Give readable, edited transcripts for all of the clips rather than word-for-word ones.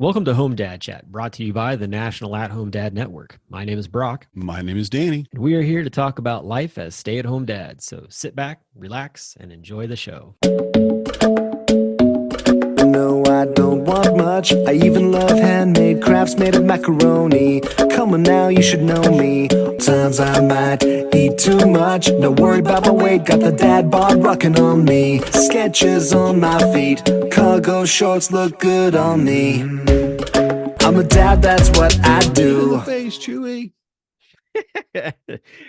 Welcome to Home Dad Chat, brought to you by the National At Home Dad Network. My name is Brock, My name is Danny. and we are here to talk about life as stay at home dads. So sit back, relax, and enjoy the show. No, I don't want much. I even love handmade crafts made of macaroni. Come on now, you should know me. Times I might eat too much. No worry about my weight. Got the dad bod rocking on me. Sketches on my feet. Cargo shorts look good on me. I'm a dad, that's what I do. Face Chewy.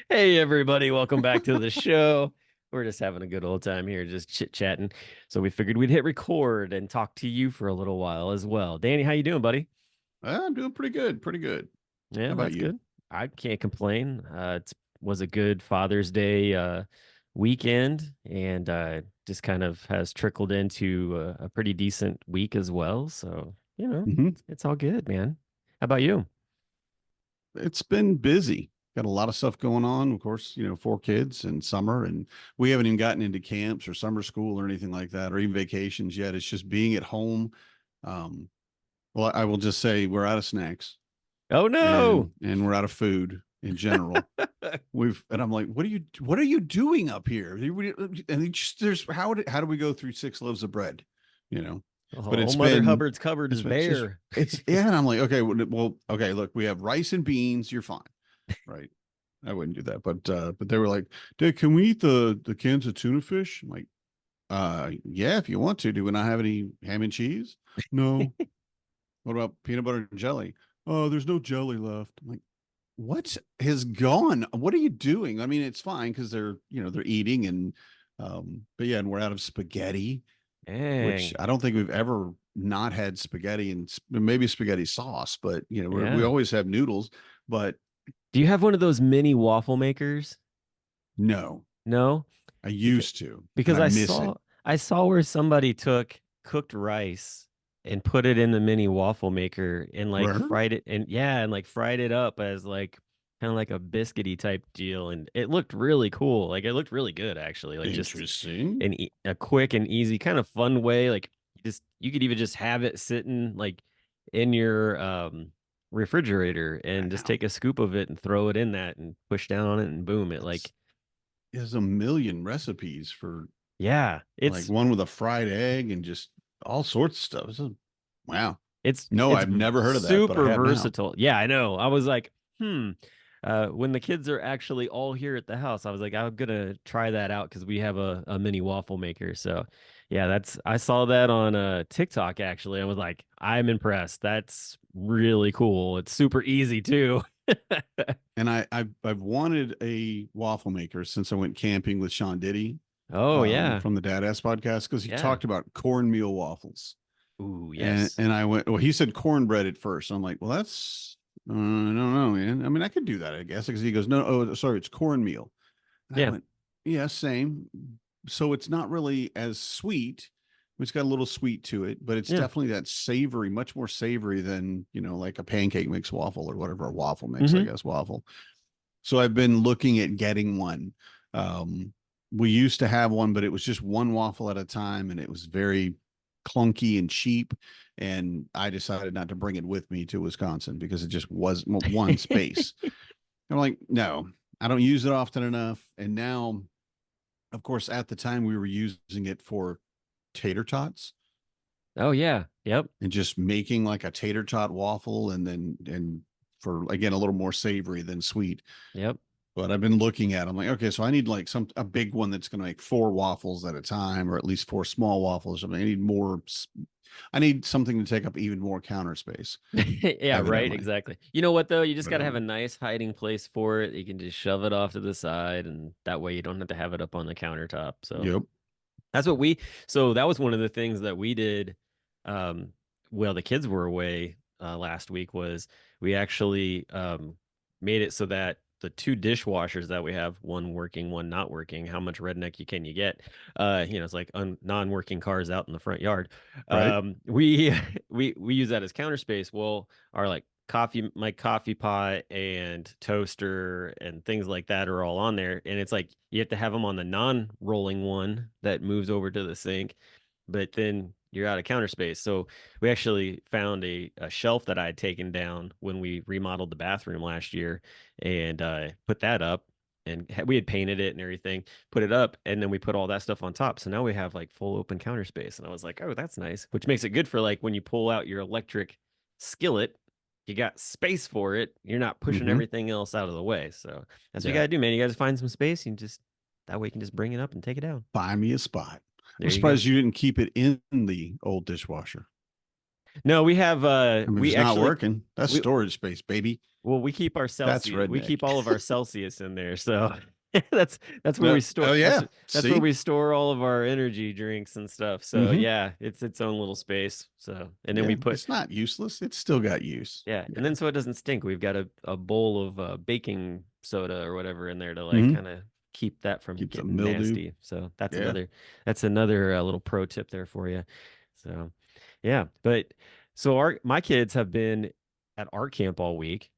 Hey, everybody, welcome back to the show. We're just having a good old time here, just chit-chatting. So we figured we'd hit record and talk to you for a little while as well. Danny, how you doing, buddy? I'm doing pretty good. Pretty good. Yeah, How about that's you? good. I can't complain. It was a good Father's Day weekend, and just kind of has trickled into a pretty decent week as well. So, it's all good, man. How about you? It's been busy. Got a lot of stuff going on. Of course, 4 kids and summer, and we haven't even gotten into camps or summer school or anything like that, or even vacations yet. It's just being at home. Um, well, I will just say we're out of snacks Oh and no! and we're out of food in general. And I'm like, what are you doing up here? And there's how do we go through 6 loaves of bread? You know, but Oh, Mother Hubbard's cupboard it's is been just bare. yeah, and I'm like, okay, well, okay, look, we have rice and beans, you're fine, right? I wouldn't do that, but they were like, Dad, can we eat the cans of tuna fish? I'm like, yeah, if you want to. Do we not have any ham and cheese? No. What about peanut butter and jelly? Oh, there's no jelly left. I'm like, what has gone? What are you doing? I mean, it's fine because they're eating but yeah, and we're out of spaghetti, which Dang. I don't think we've ever not had spaghetti and maybe spaghetti sauce, but we Yeah. always have noodles, but Do you have one of those mini waffle makers? no, No? I Because used to, and because I I miss saw it. I saw where somebody took cooked rice and put it in the mini waffle maker and like Right? fried it and like fried it up as like kind of like a biscuity type deal, and it looked really cool. Like it looked really good actually. Like just Interesting. a quick and easy kind of fun way. Like you could even just have it sitting like in your refrigerator and just Wow. take a scoop of it and throw it in that and push down on it and boom, it That's like There's a million recipes for yeah, like it's one with a fried egg and just all sorts of stuff. Wow. It's No, it's I've never heard of that, but I super have now. versatile. Yeah, I know. I was like, when the kids are actually all here at the house, I was like, I'm gonna try that out because we have a mini waffle maker. So, yeah, I saw that on TikTok actually. I was like, I'm impressed. That's really cool. It's super easy too. And I've wanted a waffle maker since I went camping with Sean Diddy Oh yeah, from the Dad Ass podcast because he yeah. talked about cornmeal waffles. Ooh And yes, and I went, well, he said cornbread at first. I'm like, well, that's I don't know, man. I mean, I could do that, I guess, because he goes, no, oh, sorry, it's cornmeal. And I yeah, went, yeah, same. So it's not really as sweet. It's got a little sweet to it, but it's yeah. definitely that savory, much more savory than, like a pancake mix waffle or whatever, a waffle mix, I Mm-hmm. guess, waffle. So I've been looking at getting one. Um, we used to have one, but it was just one waffle at a time, and it was very clunky and cheap. And I decided not to bring it with me to Wisconsin because it just was one space. I'm like, no, I don't use it often enough. And now, of course, at the time we were using it for tater tots Oh yeah, yep, and just making like a tater tot waffle and for again a little more savory than sweet. yep. But I've been looking at, I'm like, okay, so I need like a big one that's going to make 4 waffles at a time, or at least 4 small waffles or something. I need more. I need something to take up even more counter space, Yeah, right, evidently. exactly. You know what though? You just But got to have a nice hiding place for it. You can just shove it off to the side, and that way you don't have to have it up on the countertop. So yep, that's what so that was one of the things that we did. Um, well, the kids were away last week. Was we actually made it so that the two dishwashers that we have, one working, one not working. How much redneck can you get? It's like non-working cars out in the front yard. right. We we use that as counter space. Well, our like my coffee pot and toaster and things like that are all on there, and it's like you have to have them on the non-rolling one that moves over to the sink, but then you're out of counter space. So we actually found a shelf that I had taken down when we remodeled the bathroom last year, and put that up. And we had painted it and everything, put it up, and then we put all that stuff on top. So now we have like full open counter space. And I was like, oh, that's nice, which makes it good for like when you pull out your electric skillet, you got space for it. You're not pushing Mm-hmm. everything else out of the way. So that's what you Yeah. got to do, man. You got to find some space and just that way you can just bring it up and take it down. Find me a spot. I'm There you go. surprised you didn't keep it in the old dishwasher. No, we have I mean, if we it's not actually working, that's we storage space, baby. well we keep our That's Celsius. We redneck. keep all of our Celsius in there. So that's where we store Oh yeah. that's where See? we store all of our energy drinks and stuff. So Mm-hmm. yeah, it's its own little space. So and then Yeah. we put It's not useless. It's still got use. yeah, and Yeah. then so it doesn't stink, we've got a bowl of baking soda or whatever in there to like Mm-hmm. kind of keep that from Keeps the getting mildew. nasty. So Yeah. that's another little pro tip there for you. So yeah, but so our my kids have been at art camp all week.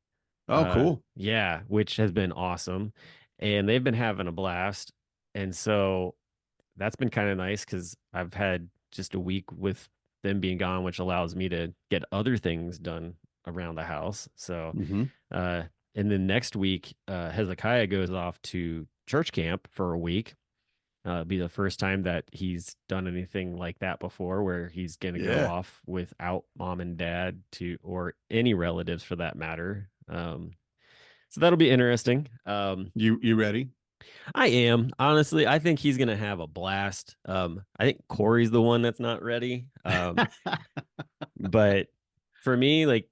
Oh, cool. Yeah, which has been awesome. And they've been having a blast. And so that's been kind of nice because I've had just a week with them being gone, which allows me to get other things done around the house. So, Mm-hmm. uh, and then next week, Hezekiah goes off to church camp for a week. It'll be the first time that he's done anything like that before, where he's going to go Yeah. off without mom and dad to, or any relatives for that matter. So that'll be interesting. You ready? I am honestly. I think he's gonna have a blast. I think Corey's the one that's not ready. But for me, like,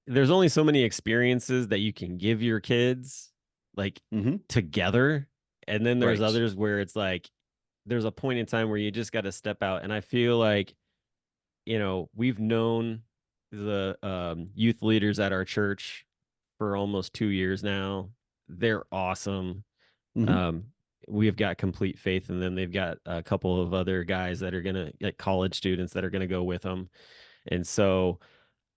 there's only so many experiences that you can give your kids, like Mm-hmm. together, and then there's Right. others where it's like there's a point in time where you just got to step out. And I feel like we've known the youth leaders at our church for almost 2 years now. They're awesome. Mm-hmm. Um, we've got complete faith in them. They've got a couple of other guys that are gonna, like college students that are gonna go with them, and so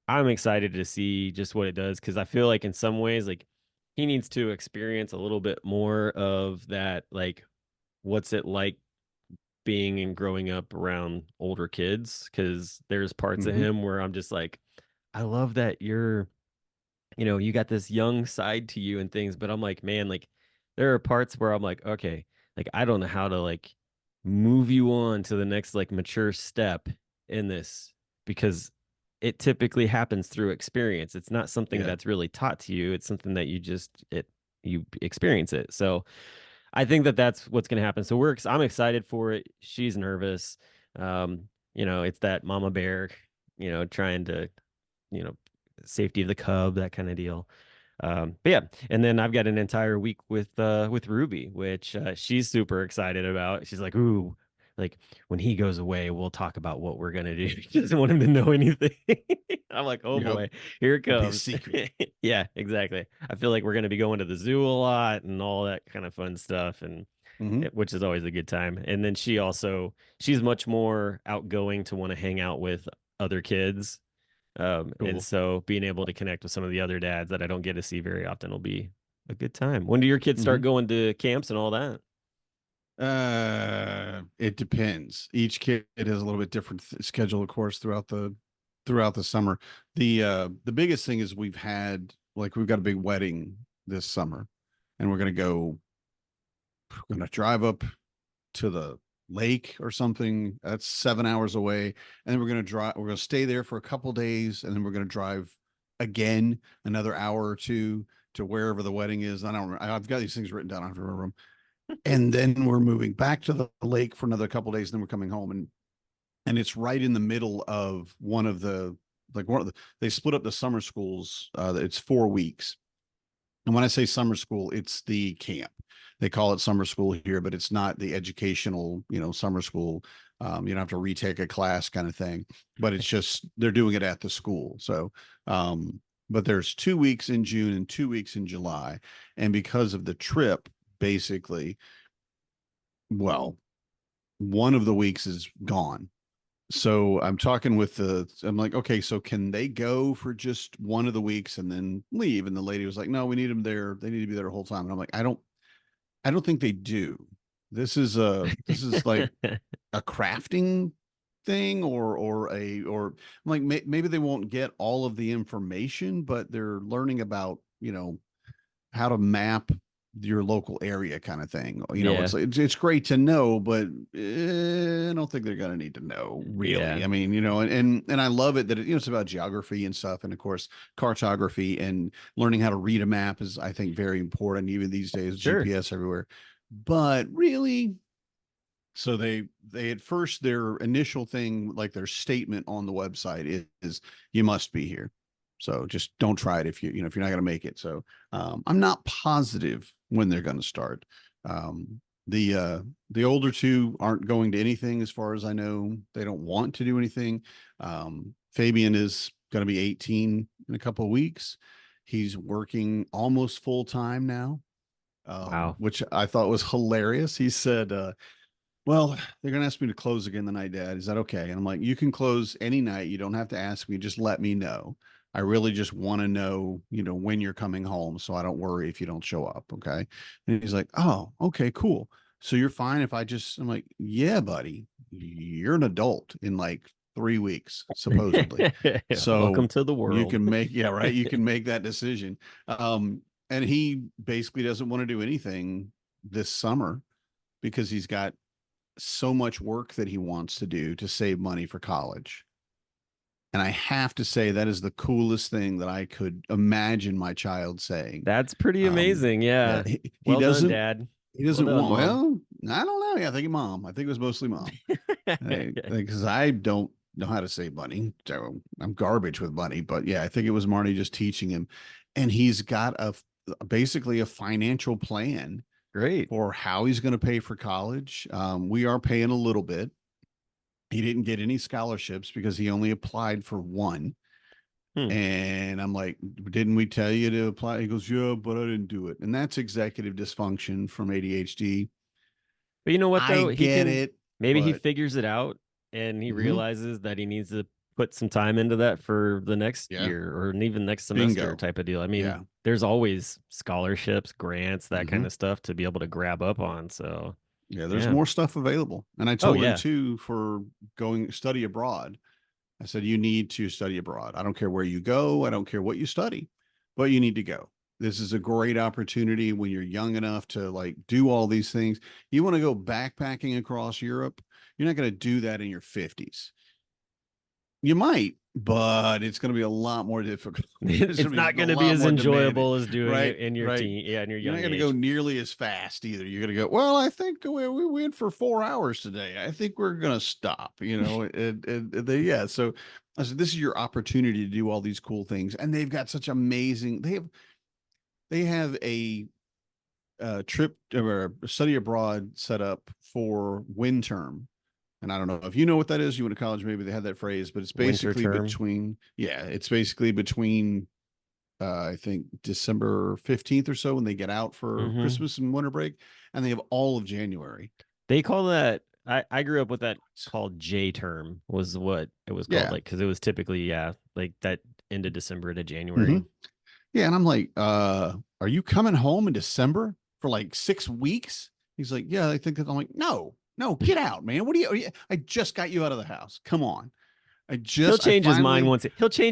I'm excited to see just what it does because I feel like in some ways, like he needs to experience a little bit more of that, like what's it like being and growing up around older kids because there's parts of Mm-hmm. him where I'm just like, I love that you got this young side to you and things, but I'm like, man, like there are parts where I'm like, okay, like I don't know how to like move you on to the next like mature step in this because it typically happens through experience. It's not something Yeah. that's really taught to you. It's something that you experience it. So I think that that's what's going to happen. So I'm excited for it. She's nervous. It's that mama bear, trying to, you know, safety of the cub, that kind of deal. But yeah, and then I've got an entire week with Ruby, which she's super excited about. She's like, "Ooh, like when he goes away, we'll talk about what we're gonna do." She doesn't want him to know anything. I'm like, "Oh Yep. boy, here it It'll be a comes." secret. Yeah, exactly. I feel like we're gonna be going to the zoo a lot and all that kind of fun stuff, and Mm-hmm. which is always a good time. And then she's much more outgoing to want to hang out with other kids, and Cool. so being able to connect with some of the other dads that I don't get to see very often will be a good time. When do your kids Mm-hmm. start going to camps and all that? It depends. Each kid has a little bit different schedule, of course, throughout the summer. The biggest thing is we've got a big wedding this summer, and we're gonna drive up to the lake or something. That's 7 hours away, and then we're gonna stay there for a couple days, and then we're gonna drive again another hour or two to wherever the wedding is. I don't remember. I've got these things written down. I have to remember them. And then we're moving back to the lake for another couple days, and then we're coming home, and it's right in the middle of they split up the summer schools. It's 4 weeks. And when I say summer school, it's the camp. They call it summer school here, but it's not the educational, summer school. You don't have to retake a class kind of thing, but it's just they're doing it at the school. So, but there's 2 weeks in June and 2 weeks in July. And because of the trip, basically, well, one of the weeks is gone. So I'm like, okay, so can they go for just one of the weeks and then leave? And the lady was like, no, we need them there. They need to be there the whole time. And I'm like, I don't think they do. This is like a crafting thing or like maybe they won't get all of the information, but they're learning about, how to map your local area kind of thing. Yeah. It's like, it's great to know, but I don't think they're going to need to know Yeah. really. I mean, and I love it that it's about geography and stuff. And of course, cartography and learning how to read a map is, I think, very important, even these days, Sure. GPS everywhere. But really, so they at first, their initial thing, like their statement on the website is you must be here. So just don't try it if if you're not going to make it. So I'm not positive when they're going to start. The older two aren't going to anything as far as I know. They don't want to do anything. Fabian is going to be 18 in a couple of weeks. He's working almost full time now, Wow. which I thought was hilarious. He said, well, they're going to ask me to close again tonight, Dad. Is that okay? And I'm like, you can close any night. You don't have to ask me. Just let me know. I really just want to know, when you're coming home, so I don't worry if you don't show up. Okay. And he's like, oh, okay, cool. So you're fine if I'm like, yeah, buddy, you're an adult in like 3 weeks, supposedly. Welcome So to the you world. can make, yeah, right. You can make that decision. And he basically doesn't want to do anything this summer because he's got so much work that he wants to do to save money for college. And I have to say that is the coolest thing that I could imagine my child saying. That's pretty Um, amazing. Yeah. yeah, he Well done, doesn't Dad. he Well doesn't done, want. Mom. Well, I don't know. Yeah, I think mom. I think it was mostly mom because I don't know how to save money. So I'm garbage with money. But yeah, I think it was Marty just teaching him, and he's got basically a financial plan Great. for how he's going to pay for college. We are paying a little bit. He didn't get any scholarships because he only applied for one. Hmm. And I'm like, didn't we tell you to apply? He goes, yeah, but I didn't do it. And that's executive dysfunction from ADHD. But you know what I though? He get can it, maybe he but figures it out and he mhm, realizes that he needs to put some time into that for the next yeah, year or even next semester bingo. type of deal. I mean, Yeah. there's always scholarships, grants, that kind hmm of stuff to be able to grab up on. So, Yeah. There's yeah. more stuff available. And I Oh, told him yeah. too for going study abroad. I said, you need to study abroad. I don't care where you go. I don't care what you study, but you need to go. This is a great opportunity when you're young enough to like do all these things. You want to go backpacking across Europe. You're not going to do that in your 50s. You might, but it's going to be a lot more difficult. It's It's going to not be a going to be lot as more demanding, enjoyable as doing right? it in your Right. teen, yeah, in your You're not young going to go age. nearly as fast either. You're going to go, well, I think we went for 4 hours today. I think we're going to stop, yeah. So I said, this is your opportunity to do all these cool things. And they've got such amazing, they have a trip or a study abroad set up for wind term. And I don't know if you know what that is. You went to college, maybe they had that phrase, but it's Winter basically term. between, yeah, it's basically between, I think December 15th or so when they get out for Hmm. Christmas and winter break, and they have all of January. They call that, I grew up with that called J term was what it was called. Yeah. Like, cause it was typically, yeah, like that end of December to hmm January. Yeah. And I'm like, are you coming home in December for like 6 weeks? He's like, yeah, I think that. I'm like, no, no, get out, man. I just got you out of the house. Come on. I finally, He'll change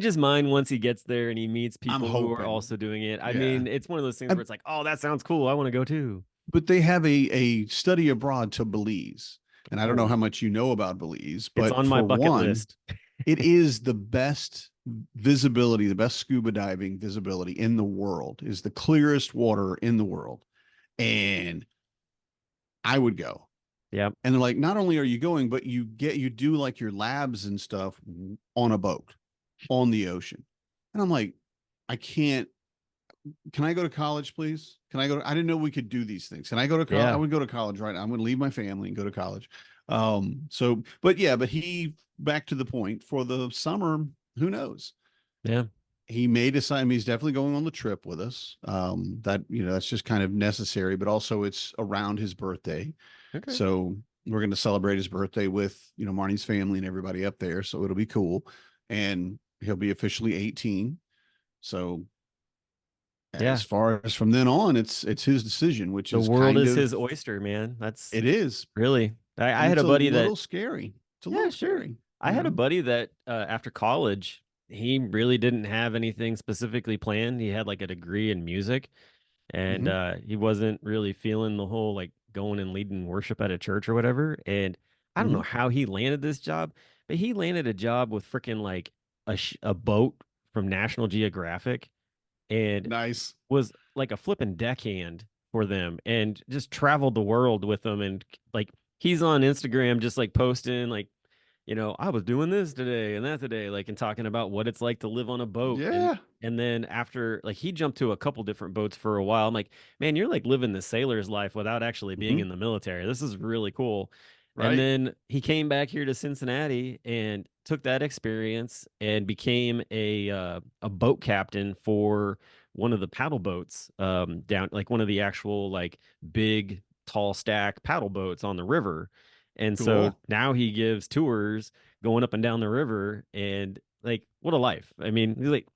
his mind once he gets there and he meets I'm people who are hoping. also doing it. I Yeah. mean, it's one of those things I, where it's like, oh, that sounds cool. I want to go too. but they have a study abroad to Belize. And I don't know Oh, how much you know about Belize, it's but on my for bucket one, list. it is the best visibility, the best scuba diving visibility in the world, is the clearest water in the world. And I would go. Yep. And they're like, not only are you going, but you do like your labs and stuff on a boat on the ocean. And I'm like, I can't, can I go to college, please? I didn't know we could do these things. Can I go to college? I Yeah. would go to college, right? I'm going to leave my family and go to college. But yeah, but back to the point for the summer, who knows? Yeah. He may decide. I mean, he's definitely going on the trip with us. That's just kind of necessary, but also it's around his birthday. Okay. So we're going to celebrate his birthday with, Marnie's family and everybody up there. So it'll be cool. And he'll be officially 18. So as Yeah. far as from then on, it's his decision, which The is world kind is of, his oyster, man. That's it is. really, I And had it's a a buddy that little scary. It's a Yeah, little sure. scary, I had a buddy that after college, he really didn't have anything specifically planned. He had like a degree in music, and Hmm. he wasn't really feeling the whole like going and leading worship at a church or whatever. And I don't know Hmm. how he landed this job, but he landed a job with freaking like a boat from National Geographic, and Nice. was like a flipping deckhand for them and just traveled the world with them. And like he's on Instagram just like posting like, I was doing this today and that today, like, and talking about what it's like to live on a boat. Yeah. And then after, like, he jumped to a couple different boats for a while. I'm like, man, you're like living the sailor's life without actually being Hmm. in the military. This is really cool. And Right. then he came back here to Cincinnati and took that experience and became a boat captain for one of the paddle boats down, like one of the actual like big tall stack paddle boats on the river. And so Cool. now he gives tours going up and down the river, and like what a life. I mean,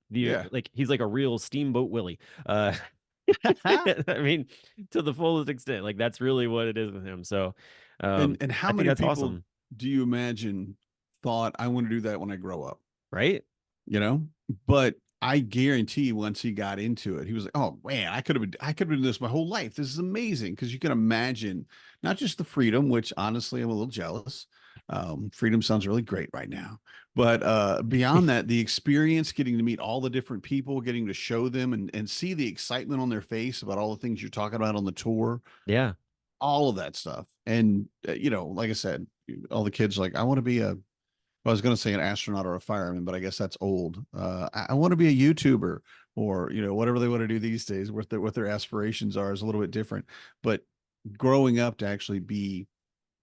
Yeah. he's like a real steamboat Willie. I mean, to the fullest extent. Like that's really what it is with him. So And how I think many that's people awesome, do you imagine thought I want to do that when I grow up? right? You know, but I guarantee once he got into it, he was like, "Oh man, I could have been doing this my whole life. This is amazing." Because you can imagine not just the freedom, which honestly I'm a little jealous. Freedom sounds really great right now, but beyond that, the experience, getting to meet all the different people, getting to show them and see the excitement on their face about all the things you're talking about on the tour, Yeah. all of that stuff. And like I said, all the kids like, I want to be a I was going to say an astronaut or a fireman, but I guess that's old. I want to be a YouTuber or whatever they want to do these days. What their aspirations are is a little bit different. But growing up to actually be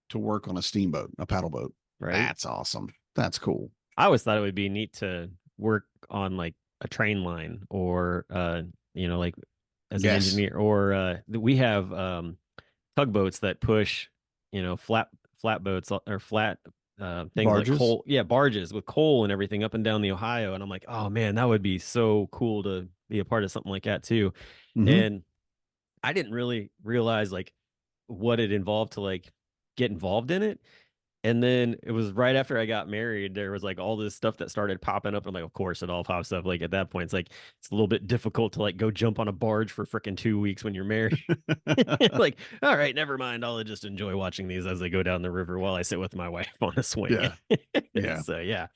to work on a steamboat, a paddle boat, Right. that's awesome. That's cool. I always thought it would be neat to work on like a train line or like as an Yes, engineer or we have tugboats that push, flat boats or flat things like barges. coal, yeah, barges with coal and everything up and down the Ohio. And I'm like, oh man, that would be so cool to be a part of something like that too. Hmm. And I didn't really realize like what it involved to like get involved in it. And then it was right after I got married, there was like all this stuff that started popping up. I'm like, of course it all pops up. Like at that point, it's a little bit difficult to like go jump on a barge for freaking 2 weeks when you're married. Like, all right, never mind. I'll just enjoy watching these as they go down the river while I sit with my wife on a swing. Yeah, yeah, So yeah.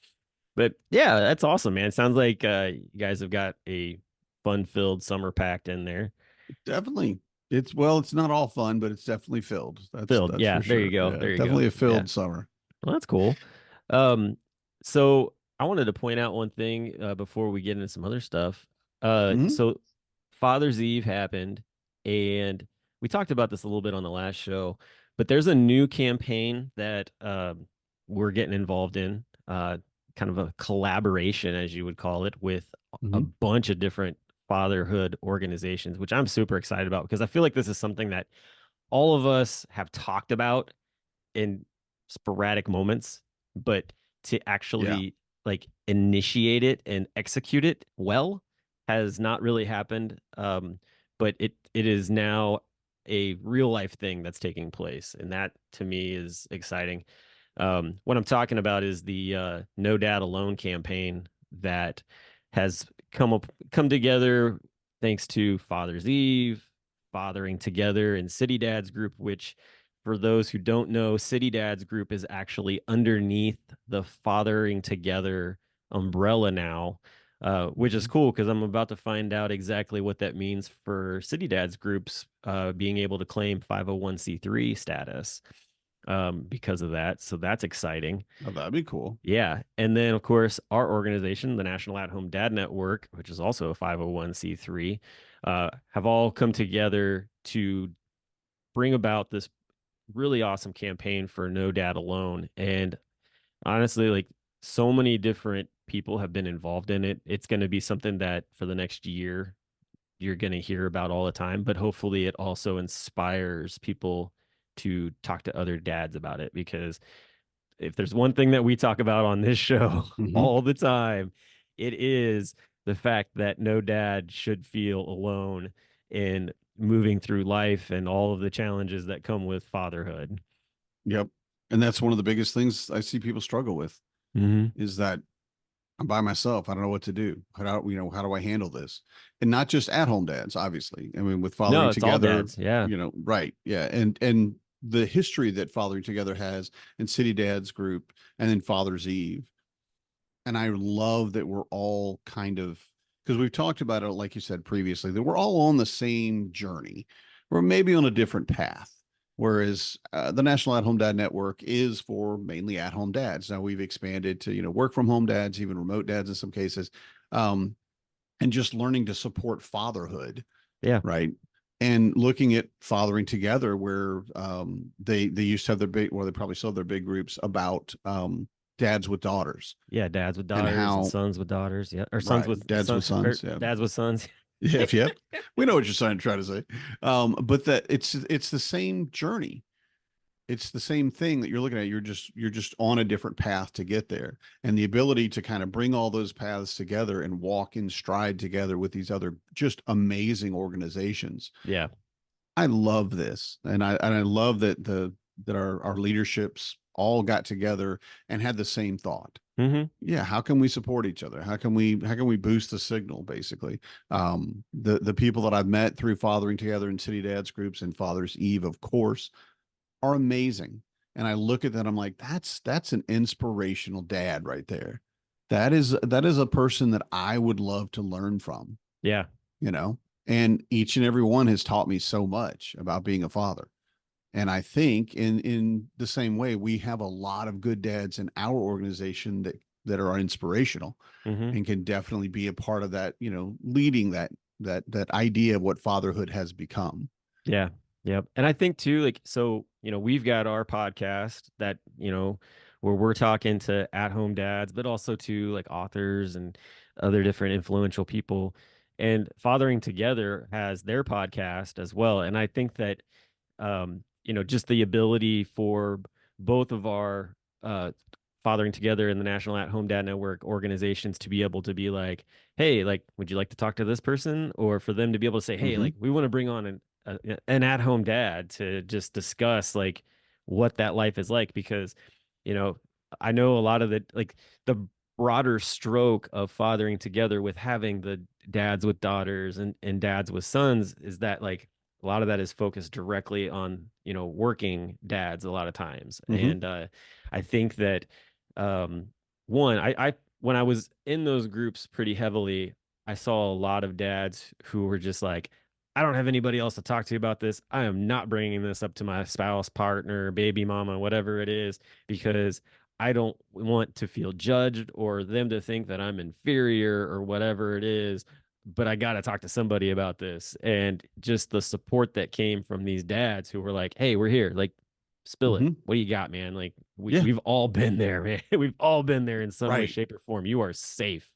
But yeah, that's awesome, man. Sounds like you guys have got a fun-filled summer packed in there. definitely. It's not all fun, but it's definitely filled. That's Filled. that's Yeah, for there you sure. go. Yeah, There you go. definitely a Yeah. filled summer. Well, that's cool. Um, so I wanted to point out one thing before we get into some other stuff. Hmm. So Father's Eve happened, and we talked about this a little bit on the last show, but there's a new campaign that we're getting involved in, kind of a collaboration, as you would call it, with a Hmm. bunch of different fatherhood organizations, which I'm super excited about because I feel like this is something that all of us have talked about in sporadic moments, but to Yeah. actually like initiate it and execute it well has not really happened. But it is now a real life thing that's taking place, and that to me is exciting. What I'm talking about is the No Dad Alone campaign that has come together thanks to Father's Eve, Fathering Together, and City Dads Group, which for those who don't know, City Dads Group is actually underneath the Fathering Together umbrella now, which is Mhm. cool because I'm about to find out exactly what that means for City Dads Groups being able to claim 501c3 status because of that. So that's exciting. Oh, that'd be cool. Yeah. And then, of course, our organization, the National At Home Dad Network, which is also a 501c3, have all come together to bring about this really awesome campaign for No Dad Alone. And honestly, like so many different people have been involved in it. It's going to be something that for the next year, you're going to hear about all the time, but hopefully it also inspires people to talk to other dads about it because if there's one thing that we talk about on this show Hmm. all the time, it is the fact that no dad should feel alone in moving through life and all of the challenges that come with fatherhood. Yep. And that's one of the biggest things I see people struggle with Hmm. is that I'm by myself. I don't know what to do. How do I handle this? And not just at home dads, obviously. I mean, with No, fathering it's all together, dads. Yeah. right. Yeah. And the history that fathering together has and City Dads group and then Father's Eve. And I love that we're all kind of, because we've talked about it, like you said previously, that we're all on the same journey. We're maybe on a different path. Whereas the National At Home Dad Network is for mainly at home dads. Now we've expanded to, work from home dads, even remote dads in some cases, um, and just learning to support fatherhood, Yeah. right? And looking at fathering together, where they used to have their big, well, they probably still have their big groups about dads with daughters Yeah. Dads with and daughters and how, sons with daughters. Yeah. Or sons right, with dads with sons or sons, yeah. dads with sons. Yep, yep. We know what you're trying to say. But that it's the same journey. It's the same thing that you're looking at. You're just on a different path to get there. And the ability to kind of bring all those paths together and walk in stride together with these other just amazing organizations. Yeah. I love this. And I love that our leaderships all got together and had the same thought. Hmm. Yeah, how can we support each other? How can we boost the signal, basically? The people that I've met through fathering together in City Dads groups and Father's Eve, of course, are amazing. And I look at that, I'm like, that's an inspirational dad right there. That is a person that I would love to learn from, Yeah. you know? And each and every one has taught me so much about being a father. And I think in the same way, we have a lot of good dads in our organization that are inspirational Hmm. and can definitely be a part of that, leading that idea of what fatherhood has become. Yeah. Yep. And I think too, like, so, we've got our podcast that, where we're talking to at home dads, but also to like authors and other different influential people. And Fathering Together has their podcast as well. And I think that just the ability for both of our Fathering Together and the National At Home Dad Network organizations to be able to be like, hey, like, would you like to talk to this person? Or for them to be able to say, hey, Hmm. like, we want to bring on an at home dad to just discuss like what that life is like. Because, you know, I know a lot of the broader stroke of fathering together with having the dads with daughters and dads with sons is that like a lot of that is focused directly on working dads a lot of times. Hmm. And I think that one I when I was in those groups pretty heavily, I saw a lot of dads who were just like, I don't have anybody else to talk to about this. I am not bringing this up to my spouse, partner, baby mama, whatever it is, because I don't want to feel judged or them to think that I'm inferior or whatever it is, but I got to talk to somebody about this. And just the support that came from these dads who were like, hey, we're here. Like, spill it. Hmm. What do you got, man? Like, Yeah. we've all been there, man. We've all been there in some way, Right. shape, or form. You are safe.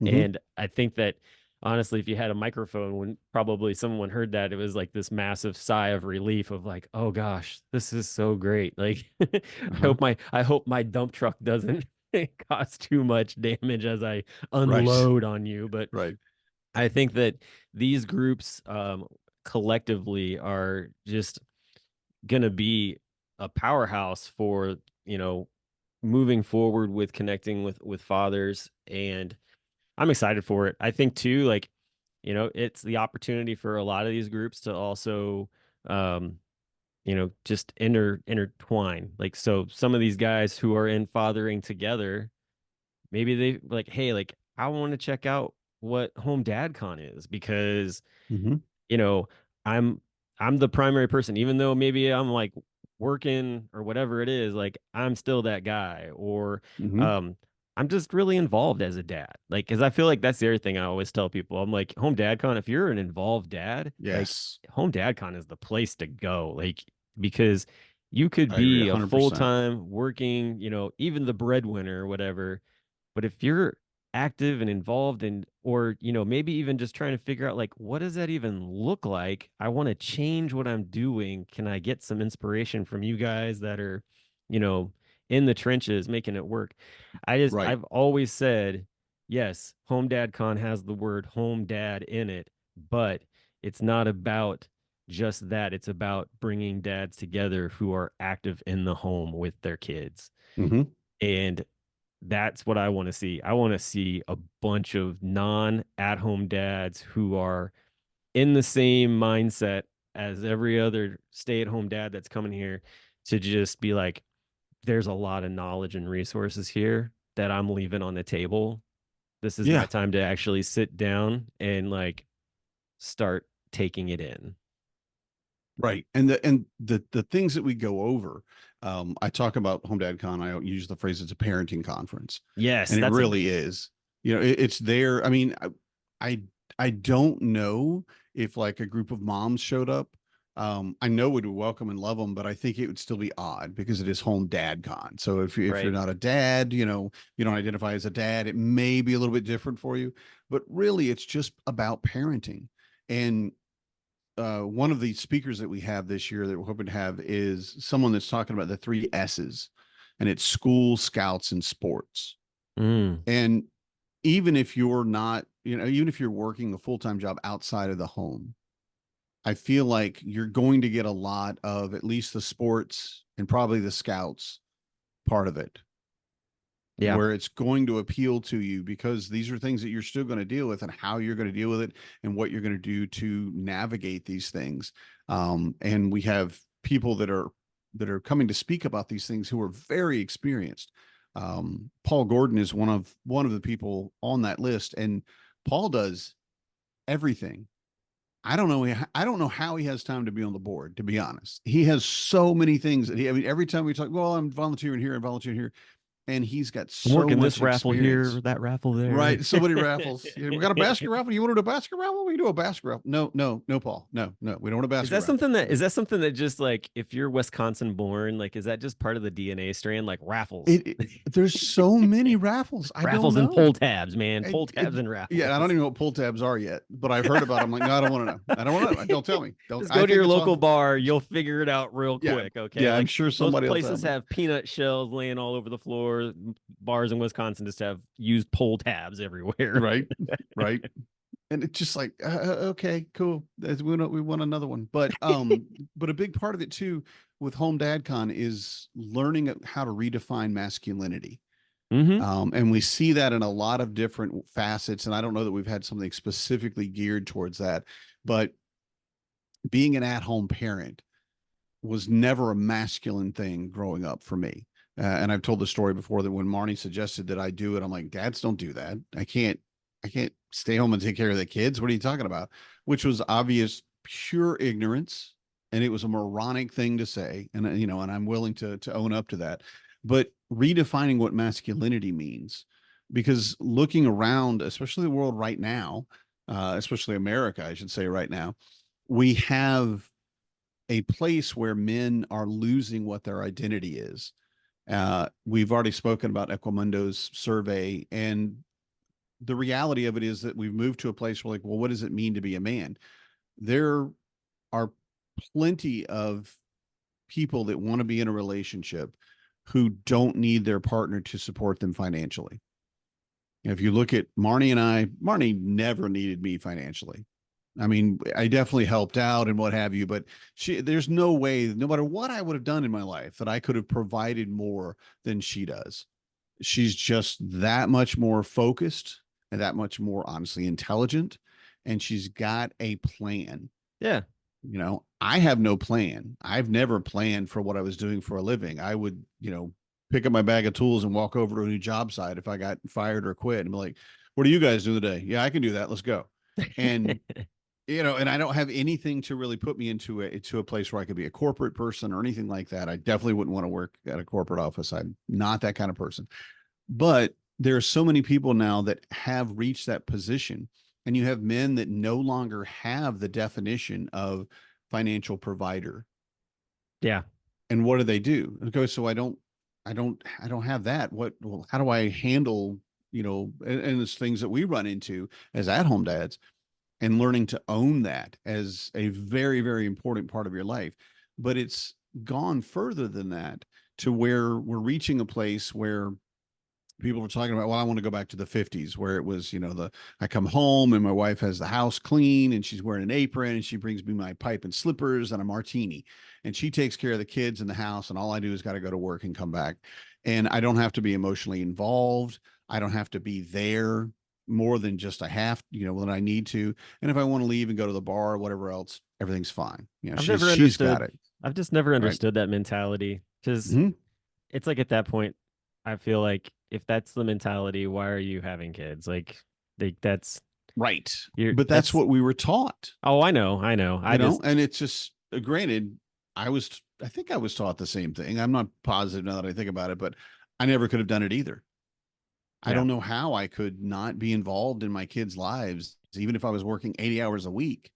Hmm. And I think that honestly, if you had a microphone, when probably someone heard that, it was like this massive sigh of relief of like, oh gosh, this is so great. Like, Uh-huh. I hope my dump truck doesn't cause too much damage as I Right. unload on you. But Right. I think that these groups collectively are just going to be a powerhouse for, moving forward with connecting with fathers. And I'm excited for it. I think too, like, it's the opportunity for a lot of these groups to also, um, just intertwine. Like, so some of these guys who are in fathering together, maybe they like, hey, like, I want to check out what HomeDadCon is because Hmm. you know, I'm I'm the primary person, even though maybe I'm like working or whatever it is, like I'm still that guy, or Hmm. um I'm just really involved as a dad. Like, because I feel like that's the other thing I always tell people. I'm like, Home Dad Con, if you're an involved dad, like Yes. Home Dad Con is the place to go. Like, because you could I agree be a 100%. full-time working, even the breadwinner or whatever, but if you're active and involved and or maybe even just trying to figure out like what does that even look like? I want to change what I'm doing. Can I get some inspiration from you guys that are, you know, in the trenches making it work? Right. I've always said, yes, Home Dad Con has the word home dad in it, but it's not about just that. It's about bringing dads together who are active in the home with their kids. Hmm. And that's what I want to see. I want to see a bunch of non at home dads who are in the same mindset as every other stay at home dad that's coming here, to just be like, there's a lot of knowledge and resources here that I'm leaving on the table. This is my Yeah. time to actually sit down and like start taking it in. Right. And the things that we go over, I talk about HomeDadCon. I use the phrase it's a parenting conference. Yes, And it that's a really is. You know, it's there. I mean, I I don't know if like a group of moms showed up. I know we'd welcome and love them, but I think it would still be odd because it is HomeDadCon. So if you're right. not a dad, you know, you don't identify as a dad, it may be a little bit different for you. But really, it's just about parenting. And one of the speakers that we have this year that we're hoping to have is someone that's talking about the three S's, and it's school, scouts, and sports. Mm. And even if you're not, you know, even if you're working a full time job outside of the home, I feel like you're going to get a lot of at least the sports and probably the scouts part of it, Yeah. where it's going to appeal to you because these are things that you're still going to deal with and how you're going to deal with it and what you're going to do to navigate these things. And we have people that are coming to speak about these things who are very experienced. Paul Gordon is one of the people on that list, and Paul does everything. I don't know how he has time to be on the board, to be honest. He has so many things that I mean, every time we talk, well, I'm volunteering here and volunteering here, and he's got I'm so working this much raffle here, experience. that raffle there. Right. So many raffles. Yeah, we got a basket raffle. You want to do a basket raffle? We can do a basket raffle. No, no, no, Paul. No, no. We don't want a Is basket that raffle. something that No. is that something that just like, if you're Wisconsin born, like is that just part of the DNA strand, like raffles? It there's so many raffles. I don't Raffles and pull know. tabs, man. Pull tabs and Yeah, I don't raffles. even know what pull tabs are yet, but I've heard about them. I'm like, no, I don't want to know. I don't want to know. Don't tell me. Don't. Just I go to think your it's local awful. bar, you'll figure it out real Yeah. quick, okay? Yeah. I'm Like sure most somebody will tell places me. have peanut shells laying all over the floor. Bars in Wisconsin just have used pull tabs everywhere. Right. Right. And it's just like, okay, cool. We want another one. But a big part of it too with Home DadCon is learning how to redefine masculinity. Mm-hmm. And we see that in a lot of different facets. And I don't know that we've had something specifically geared towards that, but being an at-home parent was never a masculine thing growing up for me. And I've told the story before that when Marnie suggested that I do it, I'm like, dads don't do that. I can't stay home and take care of the kids. What are you talking about? Which was obvious, pure ignorance. And it was a moronic thing to say. And, you know, and I'm willing to own up to that. But redefining what masculinity means, because looking around, especially the world right now, especially America, I should say right now, we have a place where men are losing what their identity is. We've already spoken about Equimundo's survey, and the reality of it is that we've moved to a place where, like, well, what does it mean to be a man? There are plenty of people that want to be in a relationship who don't need their partner to support them financially. If you look at Marnie and I, Marnie never needed me financially. I mean, I definitely helped out and what have you, but there's no way, no matter what I would have done in my life, that I could have provided more than she does. She's just that much more focused and that much more honestly intelligent. And she's got a plan. Yeah. You know, I have no plan. I've never planned for what I was doing for a living. I would, you know, pick up my bag of tools and walk over to a new job site if I got fired or quit and be like, what do you guys do today? Yeah, I can do that. Let's go. And you know, and I don't have anything to really put me into a place where I could be a corporate person or anything like that. I definitely wouldn't want to work at a corporate office. I'm not that kind of person. But there are so many people now that have reached that position, and you have men that no longer have the definition of financial provider. Yeah. And what do they do? Okay, so I don't have that. Well, how do I handle, you know, and it's things that we run into as at-home dads, and learning to own that as a very, very important part of your life. But it's gone further than that to where we're reaching a place where people were talking about, well, I want to go back to the 50s where it was, I come home and my wife has the house clean and she's wearing an apron and she brings me my pipe and slippers and a martini and she takes care of the kids in the house. And all I do is got to go to work and come back. And I don't have to be emotionally involved. I don't have to be there more than just I have, when I need to. And if I want to leave and go to the bar or whatever else, everything's fine. I've never She's got understood. it. I've just never Right. understood that mentality because Mm-hmm. it's like at that point, I feel like if that's the mentality, why are you having kids? Like, that's Right. you're But that's that's. what we were taught, Oh, I know, I know. I just and it's just granted, I think I was taught the same thing. I'm not positive now that I think about it, but I never could have done it either. I yeah, don't know how I could not be involved in my kids' lives, even if I was working 80 hours a week.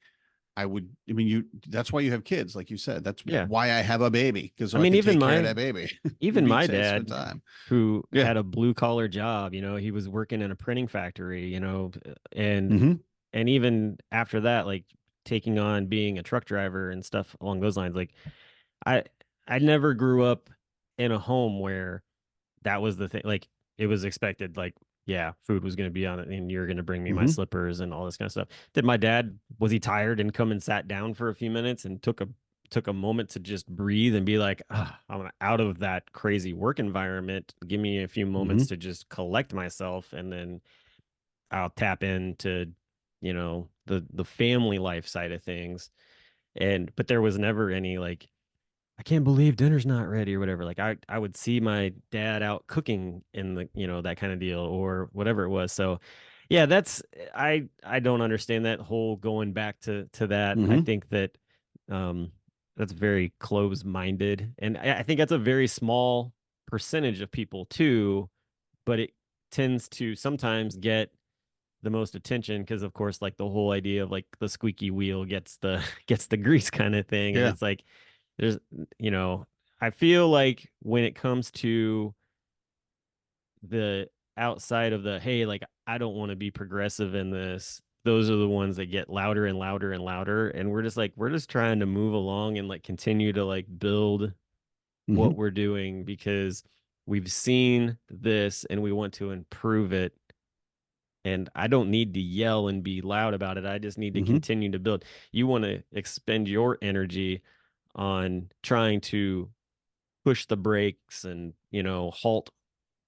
I mean, that's why you have kids, like you said. That's yeah. why I have a baby, because I so I mean, can take care of that baby. even my Spend dad, time. who Yeah. had a blue collar job, he was working in a printing factory, and Mm-hmm. and even after that, like taking on being a truck driver and stuff along those lines, like I I never grew up in a home where that was the thing. Like it was expected, like, yeah, food was going to be on it and you're going to bring me my Mm-hmm. slippers and all this kind of stuff. Did my dad, was he tired and come and sat down for a few minutes and took a moment to just breathe and be like, I'm out of that crazy work environment. Give me a few Mm-hmm. moments to just collect myself and then I'll tap into, the family life side of things. But there was never any like, I can't believe dinner's not ready or whatever. Like I would see my dad out cooking in the, that kind of deal or whatever it was. So yeah, I don't understand that whole going back to that. I Mm-hmm. think that um that's very close-minded. And I think that's a very small percentage of people too, but it tends to sometimes get the most attention because of course like the whole idea of like the squeaky wheel gets the gets the grease kind of thing. And Yeah. it's like there's you know I feel like when it comes to the outside of the, hey, like I don't want to be progressive in this, those are the ones that get louder and louder and louder, and we're just trying to move along and like continue to like build Mm-hmm. what we're doing because we've seen this and we want to improve it. And I don't need to yell and be loud about it. I just need to Mm-hmm. continue to build. You want to expend your energy on trying to push the brakes and, halt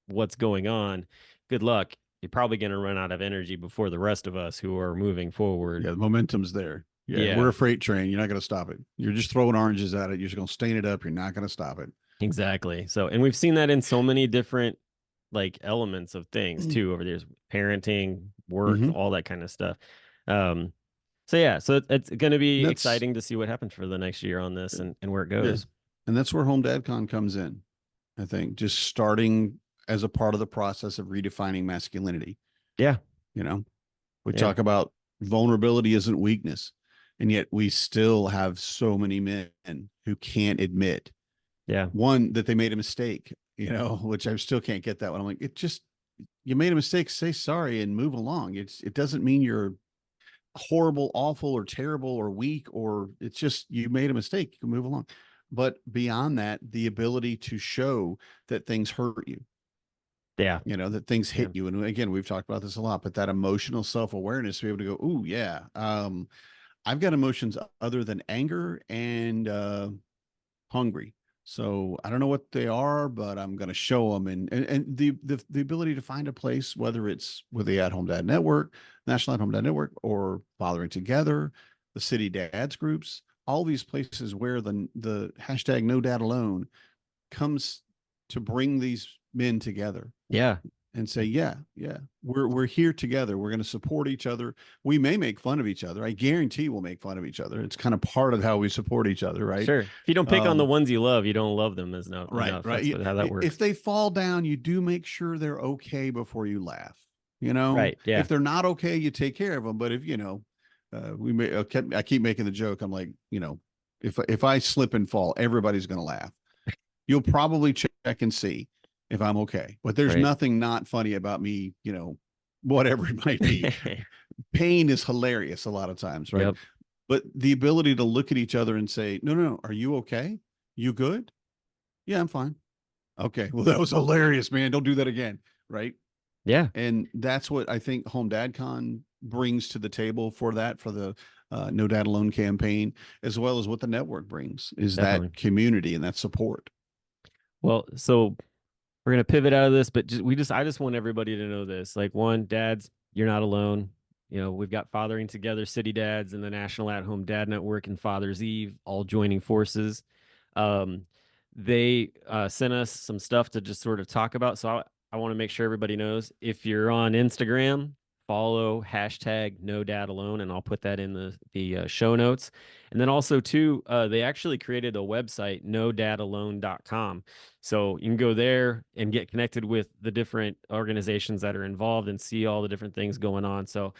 what's going on. Good luck. You're probably going to run out of energy before the rest of us who are moving forward. Yeah, the momentum's there. Yeah, we're Yeah, a freight train. You're not going to stop it. You're just throwing oranges at it. You're just going to stain it up. You're not going to stop it. exactly. So, and we've seen that in so many different like elements of things too over there, parenting, work, Mm-hmm. all that kind of stuff. Um, So yeah, so it's going to be That's exciting to see what happens for the next year on this and where it yeah, goes. and that's where HomeDadCon comes in. I think just starting as a part of the process of redefining masculinity. Yeah, You know, we yeah, talk about vulnerability isn't weakness, and yet we still have so many men who can't admit yeah, one that they made a mistake. Which I still can't get that one. I'm like, you made a mistake. Say sorry and move along. It doesn't mean you're horrible, awful, or terrible, or weak, or it's just you made a mistake. You can move along. But beyond that, the ability to show that things hurt you, yeah, that things yeah, hit you. And again, we've talked about this a lot, but that emotional self-awareness to be able to go, oh yeah, I've got emotions other than anger and hungry. So I don't know what they are, but I'm going to show them. And the ability to find a place, whether it's with the At Home Dad Network, National At Home Dad Network, or Fathering Together, the City Dads groups, all these places where the hashtag No Dad Alone comes to bring these men together yeah, and say, yeah, we're here together. We're going to support each other. We may make fun of each other. I guarantee we'll make fun of each other. It's kind of part of how we support each other, right? sure. If you don't pick on the Um, ones you love, you don't love them as right, enough. That's right. how that If works. they fall down, you do make sure they're okay before you laugh. You know, Right. Yeah. if they're not okay, you take care of them. But if I keep making the joke. I'm like, if I slip and fall, everybody's going to laugh. You'll probably check and see if I'm okay. But there's Right. nothing not funny about me, whatever it might be. Pain is hilarious a lot of times, right? Yep. But the ability to look at each other and say, no, no, no, are you okay? You good? Yeah, I'm fine. Okay. Well, that was hilarious, man. Don't do that again. right? Yeah, And that's what I think HomeDadCon brings to the table for that, for the No Dad Alone campaign, as well as what the network brings is that definitely. community and that support. Well, so we're gonna pivot out of this, but I just want everybody to know this. Like, one, dads, you're not alone. You know, we've got Fathering Together City Dads and the National At Home Dad Network and Father's Eve all joining forces. Um, they sent us some stuff to just sort of talk about. So I want to make sure everybody knows, if you're on Instagram, follow hashtag No Dad Alone, and I'll put that in the show notes. And then also too, they actually created a website, nodadalone.com. So you can go there and get connected with the different organizations that are involved and see all the different things going on. So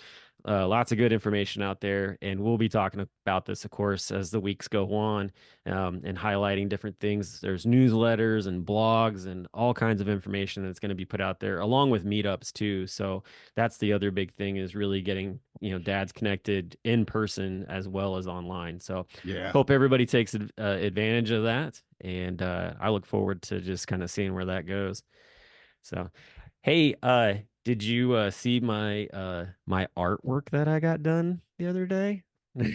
lots of good information out there. And we'll be talking about this, of course, as the weeks go on, and highlighting different things. There's newsletters and blogs and all kinds of information that's going to be put out there, along with meetups too. So that's the other big thing, is really getting, dads connected in person as well as online. So Yeah, hope everybody takes advantage of that. And I look forward to just kind of seeing where that goes. So, hey, did you see my artwork that I got done the other day?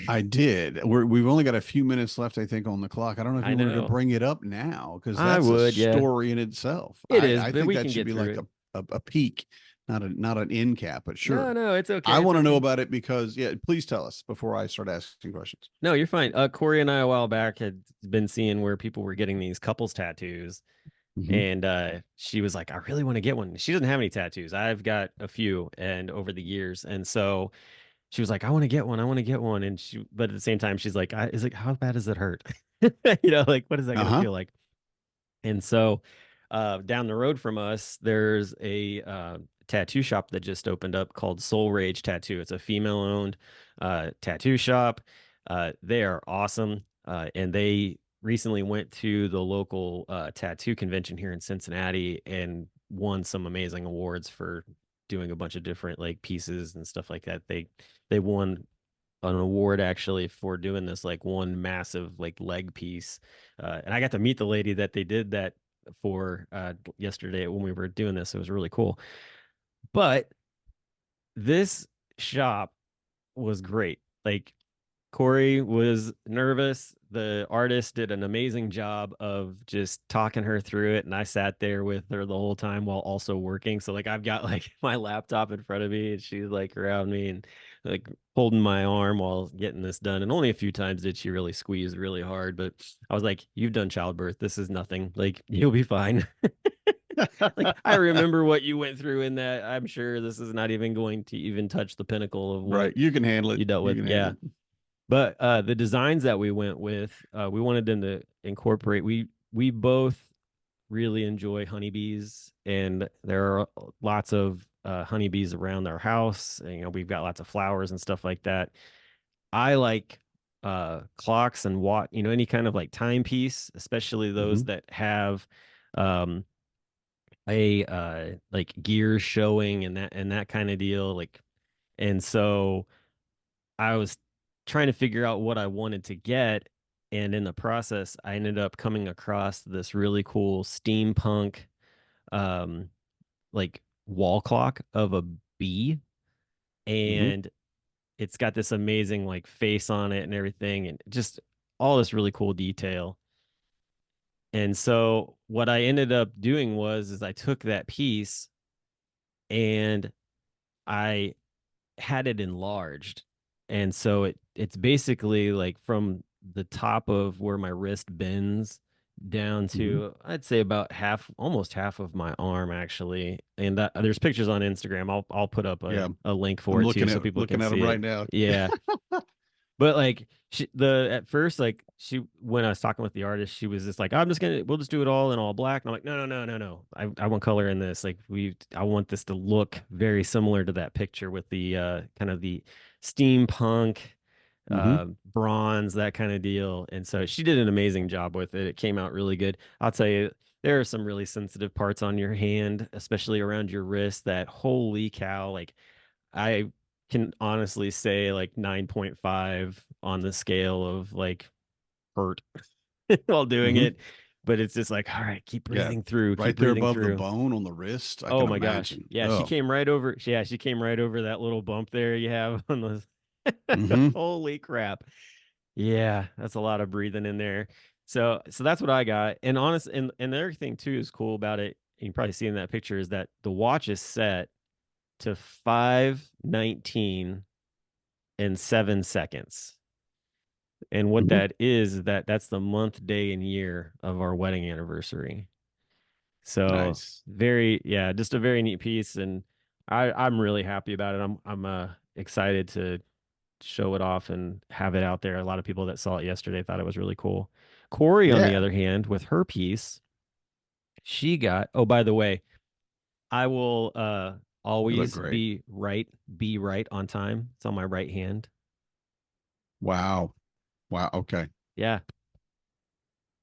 I did. We've only got a few minutes left, I think, on the clock. I don't know if I you wanted to know. bring it up now because I that's a would, yeah. story in itself. It is, I but think we that can should get be through like it. a peak, not an end cap, but No, sure. no, it's I okay. It's want to know okay. about it because, yeah, please tell us before I start asking questions. No, you're fine. Corey and I a while back had been seeing where people were getting these couples tattoos. Hmm. And she was like, I really want to get one. She doesn't have any tattoos. I've got a few, and over the years. And so she was like, I want to get one. I want to get one. And but at the same time, she's like, is it, how bad does it hurt? Like, what is that Uh going to huh. feel like? And so, down the road from us, there's a tattoo shop that just opened up called Soul Rage Tattoo. It's a female-owned tattoo shop. They are awesome, and they recently went to the local tattoo convention here in Cincinnati and won some amazing awards for doing a bunch of different like pieces and stuff like that. They won an award actually for doing this like one massive like leg piece. And I got to meet the lady that they did that for yesterday when we were doing this. It was really cool. But this shop was great. Like, Corey was nervous. The artist did an amazing job of just talking her through it. And I sat there with her the whole time while also working. So like I've got like my laptop in front of me and she's like around me and like holding my arm while getting this done. And only a few times did she really squeeze really hard. But I was like, you've done childbirth. This is nothing. Like, you'll be fine. Like, I remember what you went through in that. I'm sure this is not even going to even touch the pinnacle of Right. what You can handle it. you dealt You with. can Yeah. handle it. But the designs that we went with, we wanted them to incorporate. We both really enjoy honeybees, and there are lots of honeybees around our house. And, we've got lots of flowers and stuff like that. I like clocks and any kind of like timepiece, especially those Hmm. that have um, a like gears showing and that kind of deal. Like, and so I was trying to figure out what I wanted to get. And in the process, I ended up coming across this really cool steampunk, um, like wall clock of a bee. Hmm. And it's got this amazing like face on it and everything, and just all this really cool detail. And so what I ended up doing is I took that piece and I had it enlarged. And so it's basically like from the top of where my wrist bends down Hmm. to, I'd say, about half, almost half of my arm actually. And there's pictures on Instagram. I'll put up Yeah. a link for I'm it too so people can looking at them see right it. now. Yeah. But like at first, like when I was talking with the artist, she was just like, we'll just do it all in all black. And I'm like, no, no, no, no, no. I want color in this. Like I want this to look very similar to that picture with the kind of the steampunk, Hmm. bronze, that kind of deal. And so she did an amazing job with it. It came out really good. I'll tell you, there are some really sensitive parts on your hand, especially around your wrist, that holy cow, like I can honestly say like 9.5 on the scale of like hurt while doing Hmm. it. but it's just like, all right, Yeah. keep Right there breathing above the through. bone on the wrist. I Oh can my gosh. imagine. Yeah, she Oh. came right over. Yeah, she came right over that little bump there you have on the Mm-hmm. holy crap. Yeah, that's a lot of breathing in there. So that's what I got. And and the other thing too is cool about it, and you probably see in that picture, is that the watch is set to 5:19 and 7 seconds. And what Mm-hmm. that is that that's the month, day, and year of our wedding anniversary. So Nice. very, yeah, just a very neat piece, and I'm really happy about it. I'm excited to show it off and have it out there. A lot of people that saw it yesterday thought it was really cool. Corey, on the Yeah. other hand, with her piece, she got. Oh, by the way, I will They look always great. be right on time. It's on my right hand. Wow. Wow. Okay. Yeah.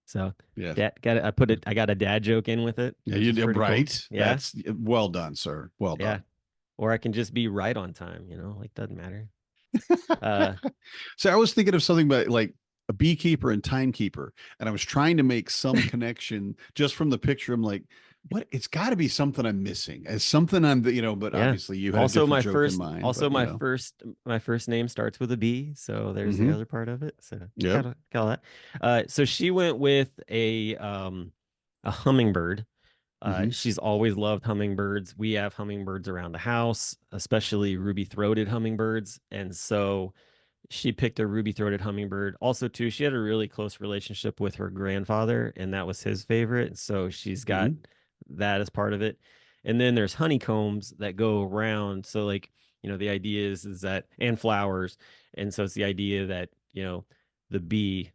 So Yeah. that got it. I got a dad joke in with it, Yeah. which You is did pretty cool. right. Yeah. That's well done, sir. Well Yeah. done. Or I can just be right on time, like doesn't matter. Uh So I was thinking of something about like a beekeeper and timekeeper, and I was trying to make some connection just from the picture. I'm like, what? It's got to be something I'm missing. As something but yeah. obviously you had a Also different joke in mind. also But my first name starts with a B, so there's the mm-hmm. other part of it. So Yep. got all that. So she went with a hummingbird. Mm-hmm. She's always loved hummingbirds. We have hummingbirds around the house, especially ruby-throated hummingbirds. And so she picked a ruby-throated hummingbird. Also, too, she had a really close relationship with her grandfather, and that was his favorite. So she's got Mm-hmm. that as part of it. And then there's honeycombs that go around. So, like, the idea is that, and flowers. And so it's the idea that, the bee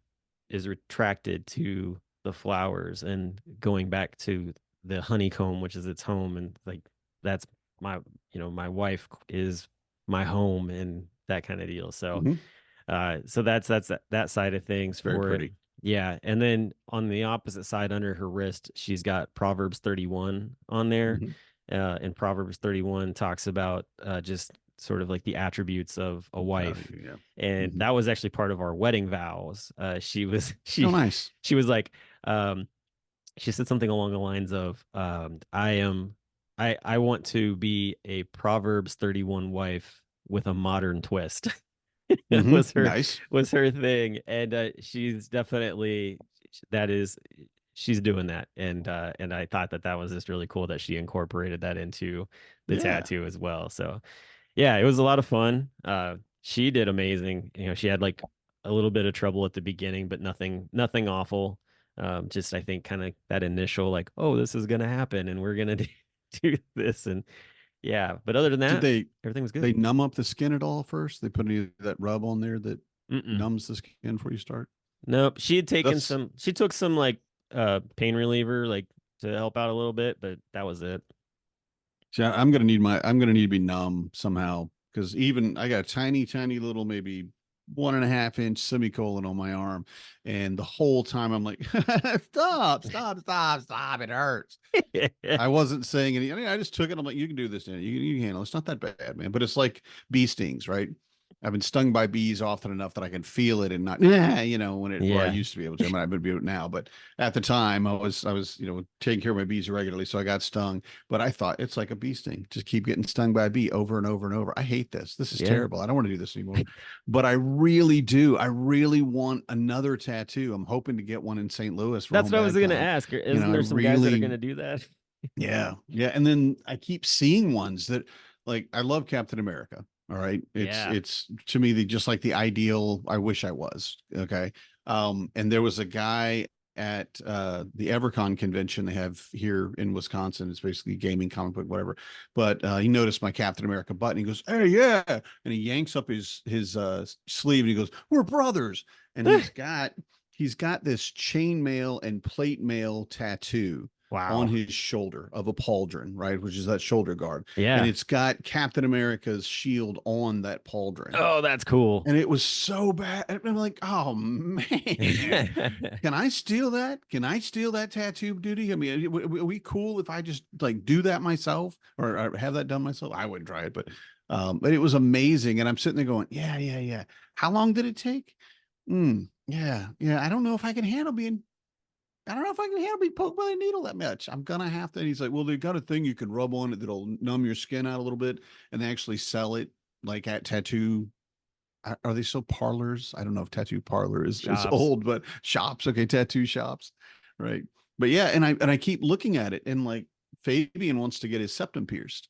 is retracted to the flowers and going back to the honeycomb, which is its home. And like, that's my, my wife is my home and that kind of deal. So, Mm-hmm. so that's that side of things Very for it. pretty. Yeah. And then on the opposite side under her wrist, she's got Proverbs 31 on there. Mm-hmm. And Proverbs 31 talks about just sort of like the attributes of a Proud of wife. you. Yeah. And Mm-hmm. that was actually part of our wedding vows. She was Oh, nice. she was like, um, she said something along the lines of, I want to be a Proverbs 31 wife with a modern twist. Mm-hmm. was her Nice. was her thing, and she's definitely that is she's doing that, and I thought that was just really cool that she incorporated that into the Yeah. tattoo as well. So yeah, it was a lot of fun. She did amazing. She had like a little bit of trouble at the beginning, but nothing awful. Just I think kind of that initial like, oh, this is gonna happen, and we're gonna do this, and yeah. But other than Did that, everything was they good. numb up the skin at all first? They put any of that rub on there that Mm-mm. numbs the skin before you start? Nope. That's She took some like pain reliever like to help out a little bit, but that was it. See, I'm gonna need to be numb somehow because even I got a tiny, tiny little maybe 1.5 inch semicolon on my arm, and the whole time I'm like, stop, stop, stop, stop, it hurts. I wasn't saying any. I just took it. I'm like, you can do this. You can handle it. It's not that bad, man. But it's like bee stings, right? I've been stung by bees often enough that I can feel it and not, where I Yeah. used to be able to. I mean, I've been able to now, but at the time I was, taking care of my bees regularly. So I got stung, but I thought it's like a bee sting. Just keep getting stung by a bee over and over and over. I hate this. This is Yeah. terrible. I don't want to do this anymore. But I really do. I really want another tattoo. I'm hoping to get one in St. Louis for That's what I was gonna HomeDadCon. ask. You know, Isn't I there some guys that are really gonna do that? yeah, yeah, and then I keep seeing ones that like I love Captain America. All right, Yeah. it's to me just like the ideal. I wish I was okay. And there was a guy at the EverCon convention they have here in Wisconsin. It's basically gaming, comic book, whatever. But he noticed my Captain America button. He goes, "Hey, yeah!" And he yanks up his sleeve and he goes, "We're brothers." And he's got this chainmail and plate mail tattoo on Wow. his shoulder of a pauldron, right? Which is that shoulder guard. And Yeah. it's got Captain America's shield on that pauldron. Oh, that's cool. And it was so bad. And I'm like, oh man, can I steal that? Can I steal that tattoo duty? I mean, are we cool if I just like do that myself or have that done myself? I wouldn't try it, but it was amazing. And I'm sitting there going, yeah, yeah, yeah. How long did it take? Yeah, yeah. I don't know if I can handle being I don't know if I can handle being poked by a needle that much. I'm going to have to. And he's like, well, they got a thing you can rub on it that'll numb your skin out a little bit. And they actually sell it like at tattoo. Are they still parlors? I don't know if tattoo parlor is old, but shops. Okay. Tattoo shops. Right. But yeah. And I keep looking at it, and like Fabian wants to get his septum pierced.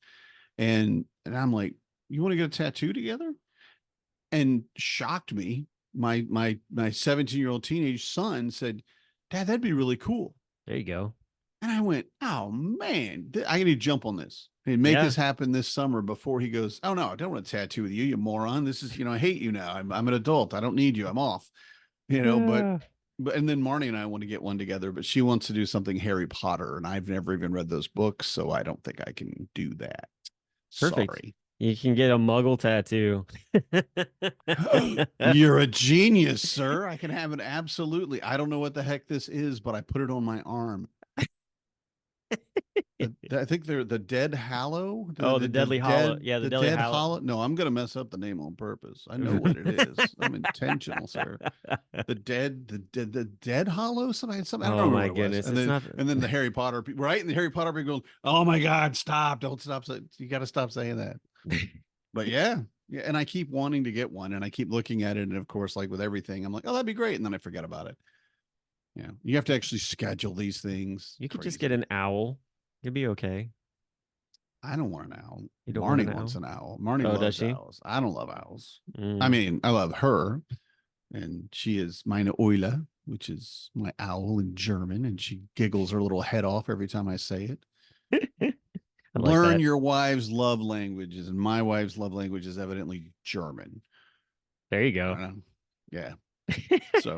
And I'm like, you want to get a tattoo together? And shocked me. My 17-year-old teenage son said, Dad, that'd be really cool. There you go. And I went, oh man, I need to jump on this and make this happen this summer before he goes, oh no, I don't want to tattoo with you, you moron. This is, I hate you now. I'm an adult. I don't need you. I'm off, but and then Marnie and I want to get one together, but she wants to do something Harry Potter, and I've never even read those books, so I don't think I can do that. Perfect. Sorry. You can get a Muggle tattoo. You're a genius, sir. I can have it. Absolutely. I don't know what the heck this is, but I put it on my arm. I think they're the Dead Hallow. The Deadly Hollow. Yeah, the Deadly Hollow. No, I'm going to mess up the name on purpose. I know what it is. I'm intentional, sir. The Dead Hollow. Something. I don't know my what goodness! And then the Harry Potter, right? And the Harry Potter people going, "Oh my God, stop! Don't stop! You got to stop saying that." But yeah. And I keep wanting to get one, and I keep looking at it, and of course, like with everything, I'm like, "Oh, that'd be great," and then I forget about it. Yeah, you have to actually schedule these things. You could just get an owl. You'd be okay. I don't want an owl. You don't Marnie want wants an owl. Marnie loves owls. I don't love owls. I mean, I love her, and she is meine Eule, which is my owl in German, and she giggles her little head off every time I say it. Learn your wife's love languages, and my wife's love language is evidently German. There you go. Yeah. So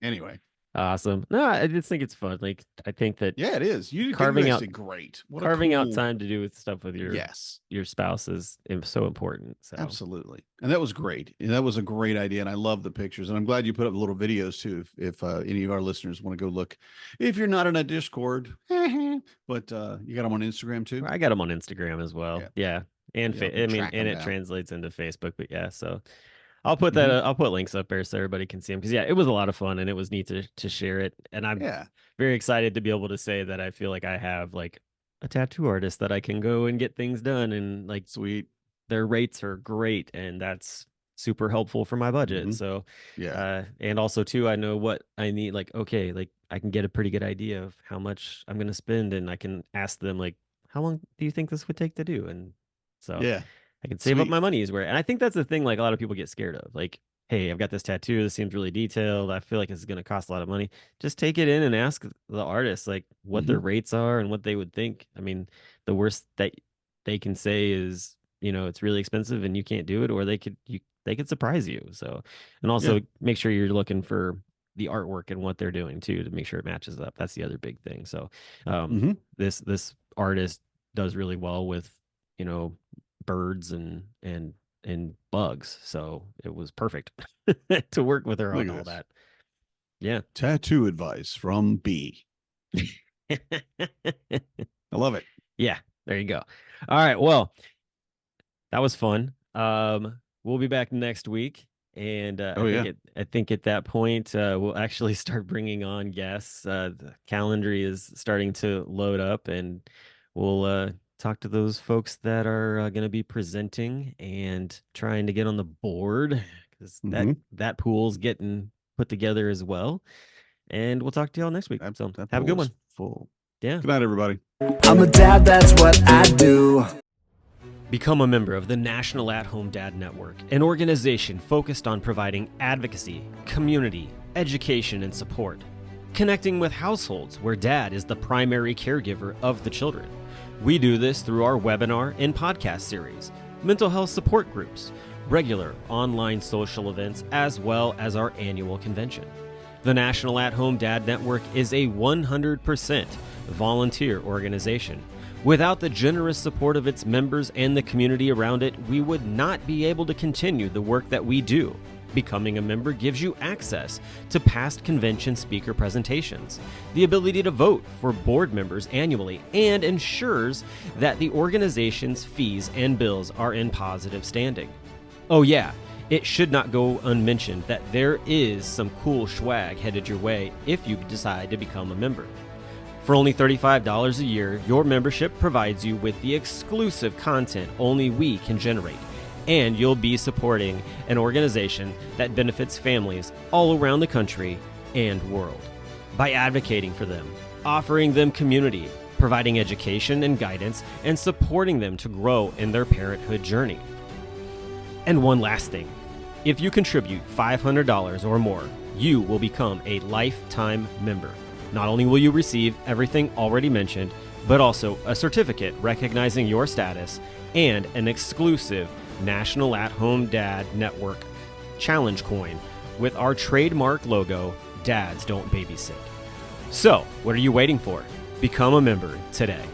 anyway. Awesome. No, I just think it's fun. Like, I think that it is. You carving out great. Carving out time to do with stuff with your spouse is so important. So absolutely, and that was great. And that was a great idea, and I love the pictures. And I'm glad you put up the little videos too. If any of our listeners want to go look, if you're not in a Discord, but you got them on Instagram too. I got them on Instagram as well. Yeah. And it translates into Facebook. But yeah, so. I'll put that. I'll put links up there so everybody can see them, because it was a lot of fun and it was neat to share it. And I'm very excited to be able to say that I feel like I have like a tattoo artist that I can go and get things done, and like sweet. Their rates are great, and that's super helpful for my budget. So and also too, I know what I need. Like, okay, like I can get a pretty good idea of how much I'm going to spend, and I can ask them like, how long do you think this would take to do? And so I can save up my money is where, and I think that's the thing, like a lot of people get scared of, like, hey, I've got this tattoo. This seems really detailed. I feel like it's going to cost a lot of money. Just take it in and ask the artist, like what their rates are and what they would think. I mean, the worst that they can say is, it's really expensive and you can't do it, or they could surprise you. So, and also make sure you're looking for the artwork and what they're doing too, to make sure it matches up. That's the other big thing. So, this artist does really well with, birds and bugs, so it was perfect to work with her on all that. Yeah. Tattoo advice from B. I love it. Yeah, there you go. All right, well, that was fun. We'll be back next week, and I think at that point we'll actually start bringing on guests. The calendar is starting to load up, and we'll talk to those folks that are going to be presenting and trying to get on the board, because that pool's getting put together as well. And we'll talk to y'all next week. So have a good one. Full. Yeah. Good night, everybody. I'm a dad, that's what I do. Become a member of the National At-Home Dad Network, an organization focused on providing advocacy, community, education, and support, connecting with households where dad is the primary caregiver of the children. We do this through our webinar and podcast series, mental health support groups, regular online social events, as well as our annual convention. The National At-Home Dad Network is a 100% volunteer organization. Without the generous support of its members and the community around it, we would not be able to continue the work that we do. Becoming a member gives you access to past convention speaker presentations, the ability to vote for board members annually, and ensures that the organization's fees and bills are in positive standing. Oh yeah, It should not go unmentioned that there is some cool swag headed your way if you decide to become a member. For only $35 a year, your membership provides you with the exclusive content only we can generate, and you'll be supporting an organization that benefits families all around the country and world. By advocating for them, offering them community, providing education and guidance, and supporting them to grow in their parenthood journey. And one last thing. If you contribute $500 or more, you will become a lifetime member. Not only will you receive everything already mentioned, but also a certificate recognizing your status and an exclusive National At-Home Dad Network Challenge coin with our trademark logo, Dads Don't Babysit. So, what are you waiting for? Become a member today.